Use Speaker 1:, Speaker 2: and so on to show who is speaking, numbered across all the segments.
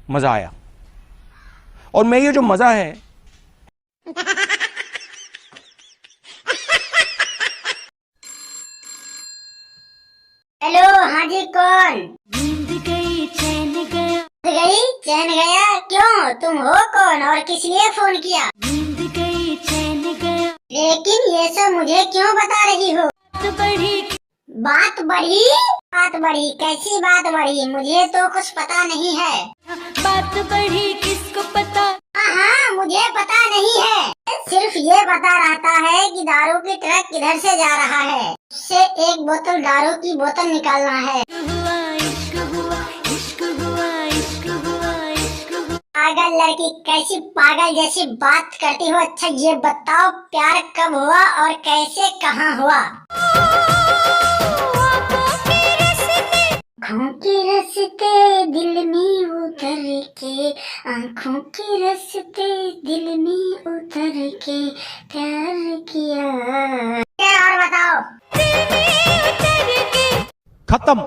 Speaker 1: मजा आया। और मैं ये जो मजा है
Speaker 2: हेलो, हाँ जी, कौन?
Speaker 3: नींद गई चैन गया,
Speaker 2: गई चैन गया? क्यों, तुम हो कौन और किस लिए फोन किया?
Speaker 3: नींद गई चैन गया,
Speaker 2: लेकिन ये सब मुझे क्यों बता रही हो?
Speaker 3: बात बढ़ी
Speaker 2: बात बढ़ी? बात बढ़ी? कैसी बात बढ़ी? मुझे तो कुछ पता नहीं है।
Speaker 3: बात बढ़ी किसको पता।
Speaker 2: हाँ, मुझे पता नहीं है। सिर्फ ये पता रहता है कि दारू की ट्रक किधर से जा रहा है, उससे एक बोतल दारू की बोतल निकालना है।
Speaker 3: हुआ इश्क हुआ, इश्क हुआ, इश्क हुआ, इश्क हुआ।
Speaker 2: पागल लड़की, कैसी पागल जैसी बात करती हो? अच्छा ये बताओ, प्यार कब हुआ और कैसे, कहाँ हुआ? आँखों के रस्ते दिल में उतर के, आँखों के रस्ते दिल में उतर के प्यार किया। और बताओ।
Speaker 1: खत्म।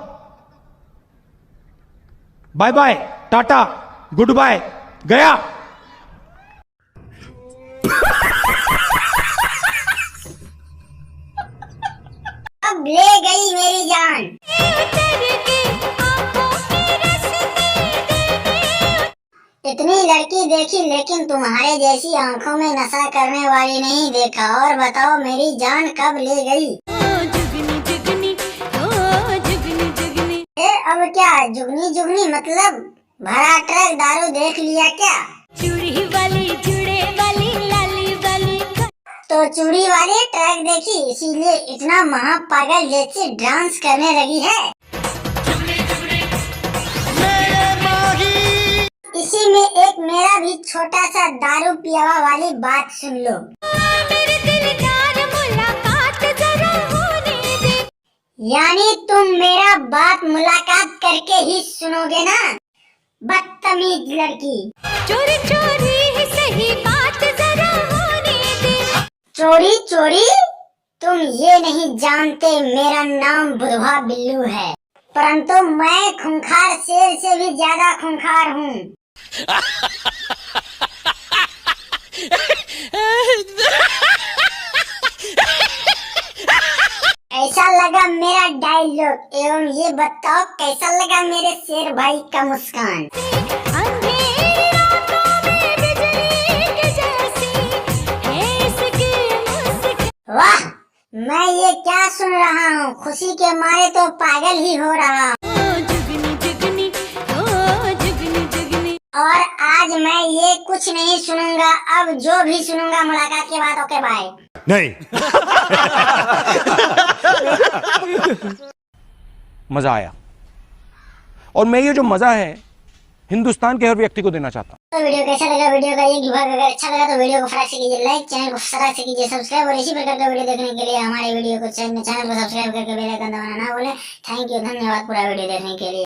Speaker 1: बाय बाय, टाटा, गुड बाय, गया।
Speaker 2: अब ले गई मेरी जान। इतनी लड़की देखी लेकिन तुम्हारे जैसी आंखों में नशा करने वाली नहीं देखा। और बताओ मेरी जान कब ले गई?
Speaker 3: जुगनी जुगनी, ओ जुगनी जुगनी।
Speaker 2: अब क्या जुगनी जुगनी मतलब? भरा ट्रक दारू देख लिया क्या?
Speaker 3: चूड़ी वाली, जुड़े वाली, लाली वाली।
Speaker 2: तो चूड़ी वाली ट्रक देखी इसीलिए इतना महापागल जैसे डांस करने लगी है। इसी में एक मेरा भी छोटा सा दारू पियावा वाली बात सुन लो।
Speaker 3: मेरे दिलदार मुलाकात जरा होने दे।
Speaker 2: यानी तुम मेरा बात मुलाकात करके ही सुनोगे ना? बदतमीज लड़की।
Speaker 3: चोरी चोरी ही सही, बात जरा होने दे।
Speaker 2: चोरी चोरी? तुम ये नहीं जानते मेरा नाम बुधवा बिल्लू है, परंतु मैं खूंखार शेर से भी ज्यादा खूंखार हूँ। कैसा लगा मेरा डायलॉग? एवं ये बताओ कैसा लगा मेरे शेर भाई का मुस्कान?
Speaker 3: अंधेरी रातों में बिजली के जैसी है इसकी मुस्कान।
Speaker 2: वाह, मैं ये क्या सुन रहा हूँ? खुशी के मारे तो पागल ही हो रहा हूँ।
Speaker 3: ओ जुगनी जुगनी, ओ जुगनी जुगनी।
Speaker 2: और आज मैं ये कुछ नहीं सुनूंगा, अब जो भी सुनूंगा मुलाकात के बाद। Okay bye.
Speaker 1: नहीं। मजा आया। और मैं ये जो मजा है हिंदुस्तान के हर व्यक्ति को देना चाहता हूँ।
Speaker 2: तो वीडियो कैसा लगा? वीडियो का ये विभाग अगर अच्छा लगा तो वीडियो को फटाक से कीजिए लाइक, चैनल को फटाक से कीजिए सब्सक्राइब, और इसी प्रकार का वीडियो देखने के लिए हमारे वीडियो को चैनल को सब्सक्राइब करके बेल आइकन दबाना ना भूलें। थैंक यू, धन्यवाद पूरा वीडियो देखने के लिए।